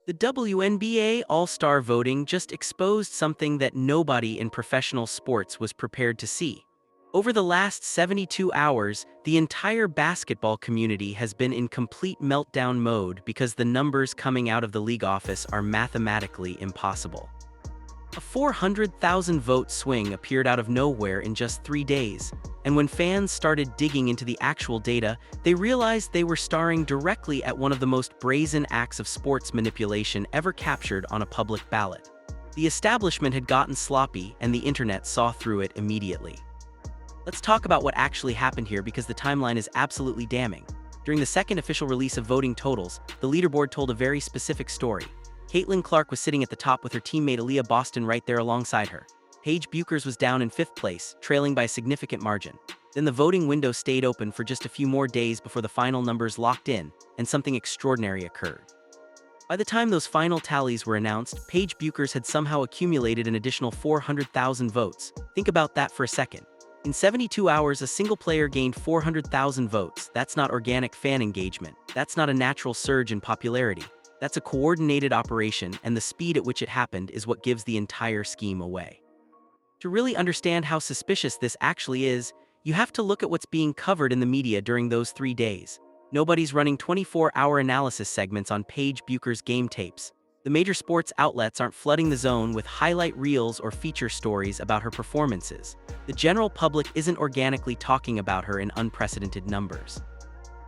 The WNBA All-Star voting just exposed something that nobody in professional sports was prepared to see. Over the last 72 hours, the entire basketball community has been in complete meltdown mode because the numbers coming out of the league office are mathematically impossible. A 400,000 vote swing appeared out of nowhere in just 3 days, and when fans started digging into the actual data, they realized they were staring directly at one of the most brazen acts of sports manipulation ever captured on a public ballot. The establishment had gotten sloppy, and the internet saw through it immediately. Let's talk about what actually happened here because the timeline is absolutely damning. During the second official release of voting totals, the leaderboard told a very specific story. Caitlin Clark was sitting at the top with her teammate Aaliyah Boston right there alongside her. Paige Bueckers was down in 5th place, trailing by a significant margin. Then the voting window stayed open for just a few more days before the final numbers locked in, and something extraordinary occurred. By the time those final tallies were announced, Paige Bueckers had somehow accumulated an additional 400,000 votes. Think about that for a second. In 72 hours, a single player gained 400,000 votes. That's not organic fan engagement. That's not a natural surge in popularity. That's a coordinated operation, and the speed at which it happened is what gives the entire scheme away. To really understand how suspicious this actually is, you have to look at what's being covered in the media during those 3 days. Nobody's running 24-hour analysis segments on Paige Bueckers' game tapes. The major sports outlets aren't flooding the zone with highlight reels or feature stories about her performances. The general public isn't organically talking about her in unprecedented numbers.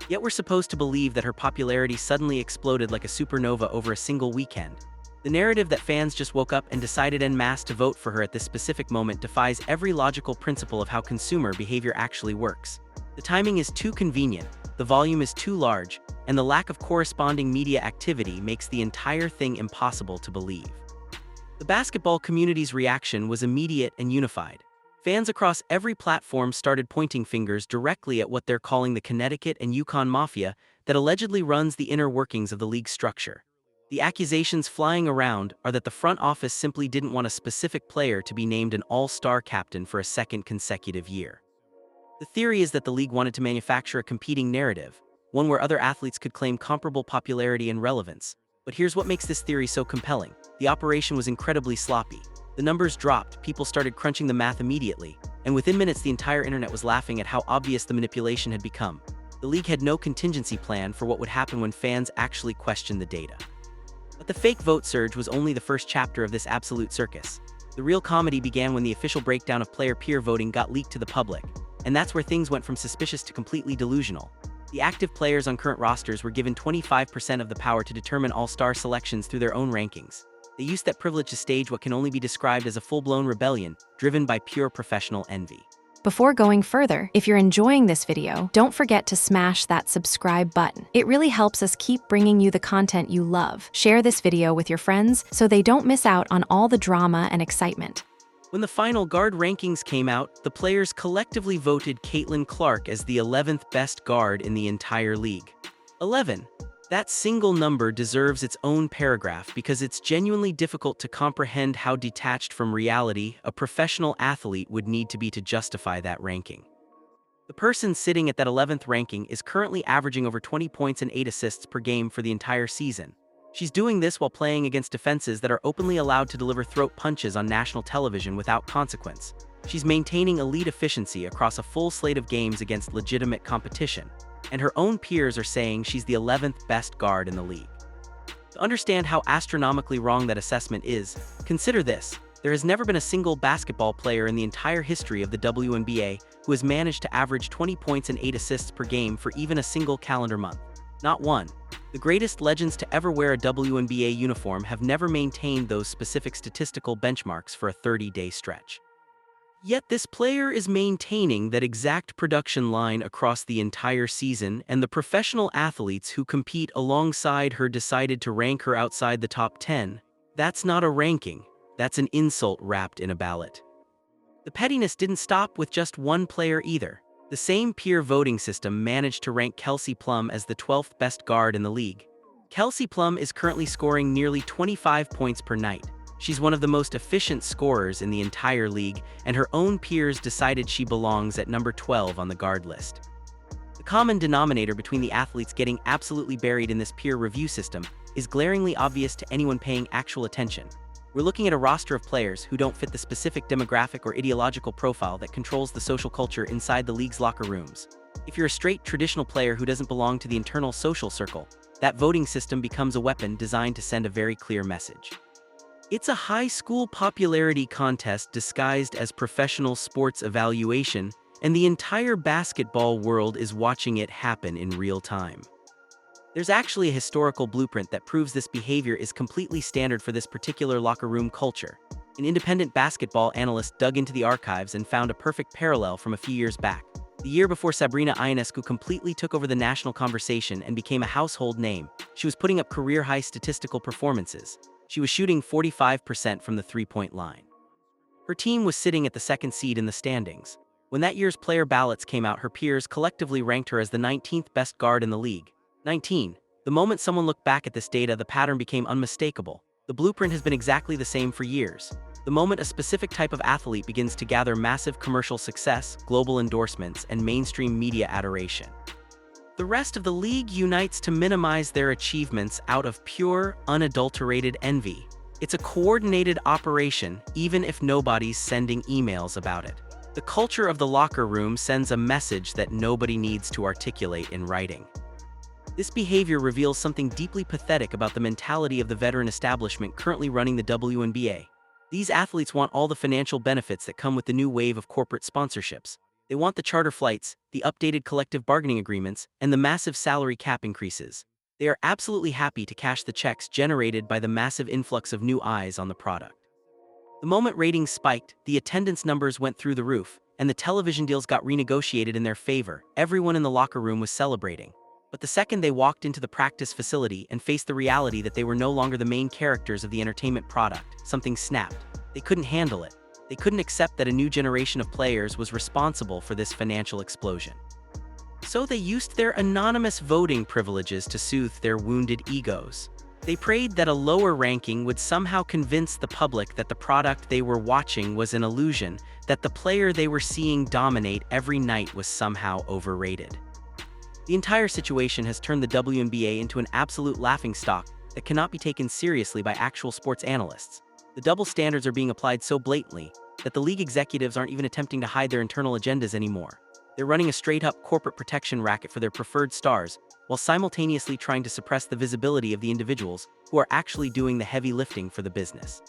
Yet we're supposed to believe that her popularity suddenly exploded like a supernova over a single weekend. The narrative that fans just woke up and decided en masse to vote for her at this specific moment defies every logical principle of how consumer behavior actually works. The timing is too convenient, the volume is too large, and the lack of corresponding media activity makes the entire thing impossible to believe. The basketball community's reaction was immediate and unified. Fans across every platform started pointing fingers directly at what they're calling the Connecticut and Yukon Mafia that allegedly runs the inner workings of the league's structure. The accusations flying around are that the front office simply didn't want a specific player to be named an all-star captain for a second consecutive year. The theory is that the league wanted to manufacture a competing narrative, one where other athletes could claim comparable popularity and relevance. But here's what makes this theory so compelling. The operation was incredibly sloppy. The numbers dropped, people started crunching the math immediately, and within minutes the entire internet was laughing at how obvious the manipulation had become. The league had no contingency plan for what would happen when fans actually questioned the data. But the fake vote surge was only the first chapter of this absolute circus. The real comedy began when the official breakdown of player peer voting got leaked to the public, and that's where things went from suspicious to completely delusional. The active players on current rosters were given 25% of the power to determine all-star selections through their own rankings. They used that privilege to stage what can only be described as a full-blown rebellion, driven by pure professional envy. Before going further, if you're enjoying this video, don't forget to smash that subscribe button. It really helps us keep bringing you the content you love. Share this video with your friends so they don't miss out on all the drama and excitement. When the final guard rankings came out, the players collectively voted Caitlin Clark as the 11th best guard in the entire league. 11. That single number deserves its own paragraph because it's genuinely difficult to comprehend how detached from reality a professional athlete would need to be to justify that ranking. The person sitting at that 11th ranking is currently averaging over 20 points and 8 assists per game for the entire season. She's doing this while playing against defenses that are openly allowed to deliver throat punches on national television without consequence. She's maintaining elite efficiency across a full slate of games against legitimate competition. And her own peers are saying she's the 11th best guard in the league. To understand how astronomically wrong that assessment is, consider this. There has never been a single basketball player in the entire history of the WNBA who has managed to average 20 points and 8 assists per game for even a single calendar month. Not one. The greatest legends to ever wear a WNBA uniform have never maintained those specific statistical benchmarks for a 30-day stretch. Yet this player is maintaining that exact production line across the entire season, and the professional athletes who compete alongside her decided to rank her outside the top 10. That's not a ranking, that's an insult wrapped in a ballot. The pettiness didn't stop with just one player either. The same peer voting system managed to rank Kelsey Plum as the 12th best guard in the league. Kelsey Plum is currently scoring nearly 25 points per night. She's one of the most efficient scorers in the entire league, and her own peers decided she belongs at number 12 on the guard list. The common denominator between the athletes getting absolutely buried in this peer review system is glaringly obvious to anyone paying actual attention. We're looking at a roster of players who don't fit the specific demographic or ideological profile that controls the social culture inside the league's locker rooms. If you're a straight, traditional player who doesn't belong to the internal social circle, that voting system becomes a weapon designed to send a very clear message. It's a high school popularity contest disguised as professional sports evaluation, and the entire basketball world is watching it happen in real time. There's actually a historical blueprint that proves this behavior is completely standard for this particular locker room culture. An independent basketball analyst dug into the archives and found a perfect parallel from a few years back. The year before Sabrina Ionescu completely took over the national conversation and became a household name, she was putting up career-high statistical performances. She was shooting 45% from the three-point line. Her team was sitting at the second seed in the standings. When that year's player ballots came out, her peers collectively ranked her as the 19th best guard in the league. 19. The moment someone looked back at this data, the pattern became unmistakable. The blueprint has been exactly the same for years. The moment a specific type of athlete begins to gather massive commercial success, global endorsements, and mainstream media adoration, the rest of the league unites to minimize their achievements out of pure, unadulterated envy. It's a coordinated operation, even if nobody's sending emails about it. The culture of the locker room sends a message that nobody needs to articulate in writing. This behavior reveals something deeply pathetic about the mentality of the veteran establishment currently running the WNBA. These athletes want all the financial benefits that come with the new wave of corporate sponsorships. They want the charter flights, the updated collective bargaining agreements, and the massive salary cap increases. They are absolutely happy to cash the checks generated by the massive influx of new eyes on the product. The moment ratings spiked, the attendance numbers went through the roof, and the television deals got renegotiated in their favor. Everyone in the locker room was celebrating. But the second they walked into the practice facility and faced the reality that they were no longer the main characters of the entertainment product, something snapped. They couldn't handle it. They couldn't accept that a new generation of players was responsible for this financial explosion. So they used their anonymous voting privileges to soothe their wounded egos. They prayed that a lower ranking would somehow convince the public that the product they were watching was an illusion, that the player they were seeing dominate every night was somehow overrated. The entire situation has turned the WNBA into an absolute laughingstock that cannot be taken seriously by actual sports analysts. The double standards are being applied so blatantly that the league executives aren't even attempting to hide their internal agendas anymore. They're running a straight-up corporate protection racket for their preferred stars, while simultaneously trying to suppress the visibility of the individuals who are actually doing the heavy lifting for the business.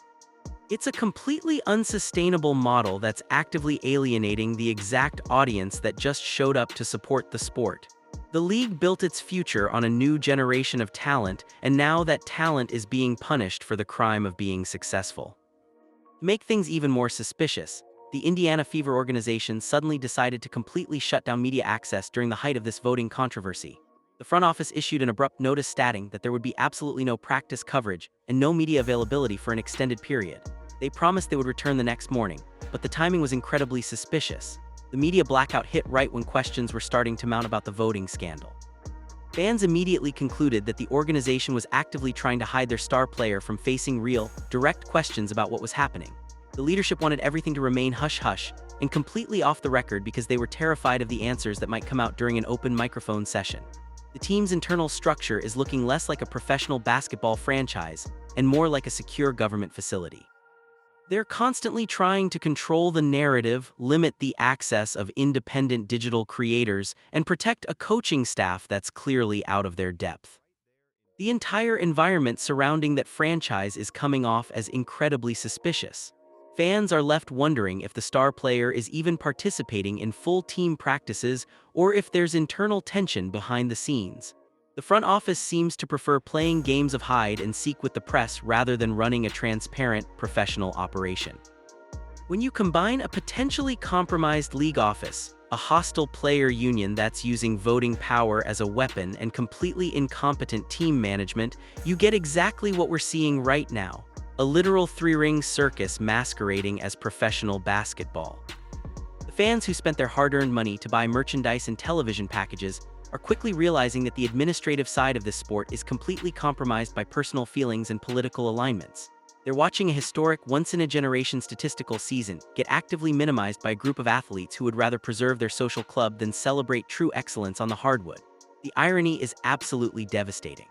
It's a completely unsustainable model that's actively alienating the exact audience that just showed up to support the sport. The league built its future on a new generation of talent, and now that talent is being punished for the crime of being successful. To make things even more suspicious, the Indiana Fever organization suddenly decided to completely shut down media access during the height of this voting controversy. The front office issued an abrupt notice stating that there would be absolutely no practice coverage and no media availability for an extended period. They promised they would return the next morning, but the timing was incredibly suspicious. The media blackout hit right when questions were starting to mount about the voting scandal. Fans immediately concluded that the organization was actively trying to hide their star player from facing real, direct questions about what was happening. The leadership wanted everything to remain hush-hush and completely off the record because they were terrified of the answers that might come out during an open microphone session. The team's internal structure is looking less like a professional basketball franchise and more like a secure government facility. They're constantly trying to control the narrative, limit the access of independent digital creators, and protect a coaching staff that's clearly out of their depth. The entire environment surrounding that franchise is coming off as incredibly suspicious. Fans are left wondering if the star player is even participating in full team practices or if there's internal tension behind the scenes. The front office seems to prefer playing games of hide and seek with the press rather than running a transparent, professional operation. When you combine a potentially compromised league office, a hostile player union that's using voting power as a weapon, and completely incompetent team management, you get exactly what we're seeing right now: a literal three-ring circus masquerading as professional basketball. The fans who spent their hard-earned money to buy merchandise and television packages are quickly realizing that the administrative side of this sport is completely compromised by personal feelings and political alignments. They're watching a historic, once-in-a-generation statistical season get actively minimized by a group of athletes who would rather preserve their social club than celebrate true excellence on the hardwood. The irony is absolutely devastating.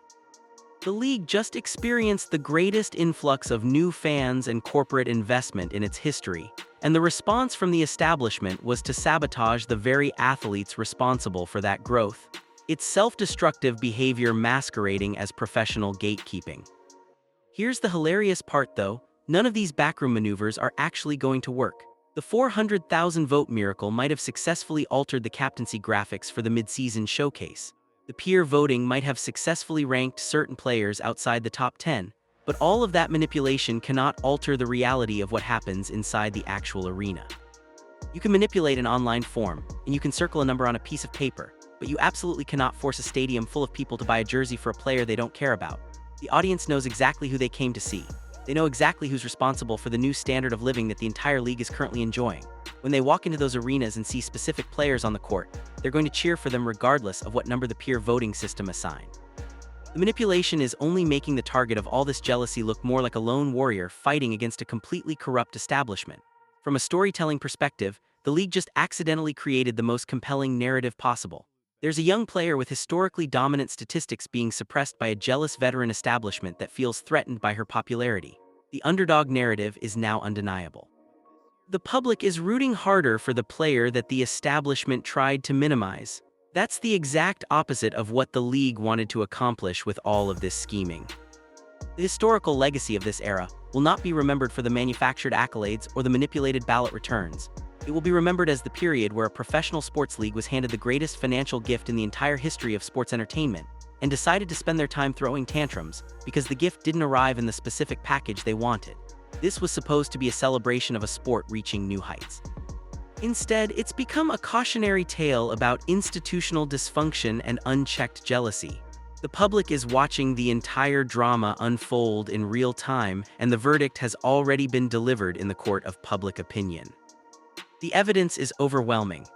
The league just experienced the greatest influx of new fans and corporate investment in its history, and the response from the establishment was to sabotage the very athletes responsible for that growth. It's self-destructive behavior masquerading as professional gatekeeping. Here's the hilarious part though, none of these backroom maneuvers are actually going to work. The 400,000 vote miracle might have successfully altered the captaincy graphics for the mid-season showcase. The peer voting might have successfully ranked certain players outside the top 10, but all of that manipulation cannot alter the reality of what happens inside the actual arena. You can manipulate an online form, and you can circle a number on a piece of paper, but you absolutely cannot force a stadium full of people to buy a jersey for a player they don't care about. The audience knows exactly who they came to see. They know exactly who's responsible for the new standard of living that the entire league is currently enjoying. When they walk into those arenas and see specific players on the court, they're going to cheer for them regardless of what number the peer voting system assigned. The manipulation is only making the target of all this jealousy look more like a lone warrior fighting against a completely corrupt establishment. From a storytelling perspective, the league just accidentally created the most compelling narrative possible. There's a young player with historically dominant statistics being suppressed by a jealous veteran establishment that feels threatened by her popularity. The underdog narrative is now undeniable. The public is rooting harder for the player that the establishment tried to minimize. That's the exact opposite of what the league wanted to accomplish with all of this scheming. The historical legacy of this era will not be remembered for the manufactured accolades or the manipulated ballot returns. It will be remembered as the period where a professional sports league was handed the greatest financial gift in the entire history of sports entertainment, and decided to spend their time throwing tantrums because the gift didn't arrive in the specific package they wanted. This was supposed to be a celebration of a sport reaching new heights. Instead, it's become a cautionary tale about institutional dysfunction and unchecked jealousy. The public is watching the entire drama unfold in real time, and the verdict has already been delivered in the court of public opinion. The evidence is overwhelming.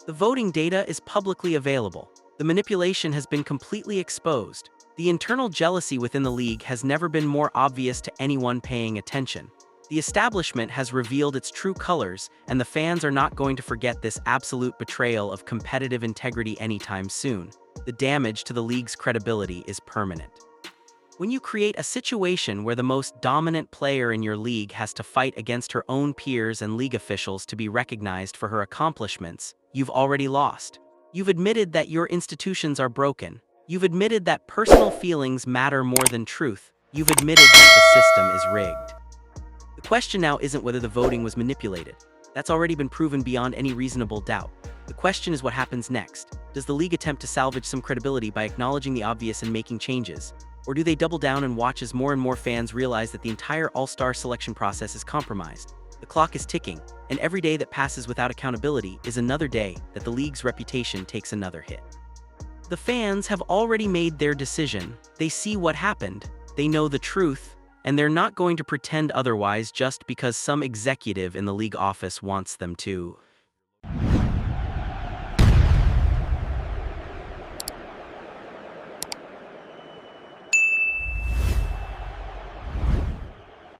The voting data is publicly available. The manipulation has been completely exposed. The internal jealousy within the league has never been more obvious to anyone paying attention. The establishment has revealed its true colors, and the fans are not going to forget this absolute betrayal of competitive integrity anytime soon. The damage to the league's credibility is permanent. When you create a situation where the most dominant player in your league has to fight against her own peers and league officials to be recognized for her accomplishments, you've already lost. You've admitted that your institutions are broken. You've admitted that personal feelings matter more than truth. You've admitted that the system is rigged. The question now isn't whether the voting was manipulated. That's already been proven beyond any reasonable doubt. The question is what happens next. Does the league attempt to salvage some credibility by acknowledging the obvious and making changes? Or do they double down and watch as more and more fans realize that the entire all-star selection process is compromised? The clock is ticking, and every day that passes without accountability is another day that the league's reputation takes another hit. The fans have already made their decision. They see what happened, they know the truth, and they're not going to pretend otherwise just because some executive in the league office wants them to.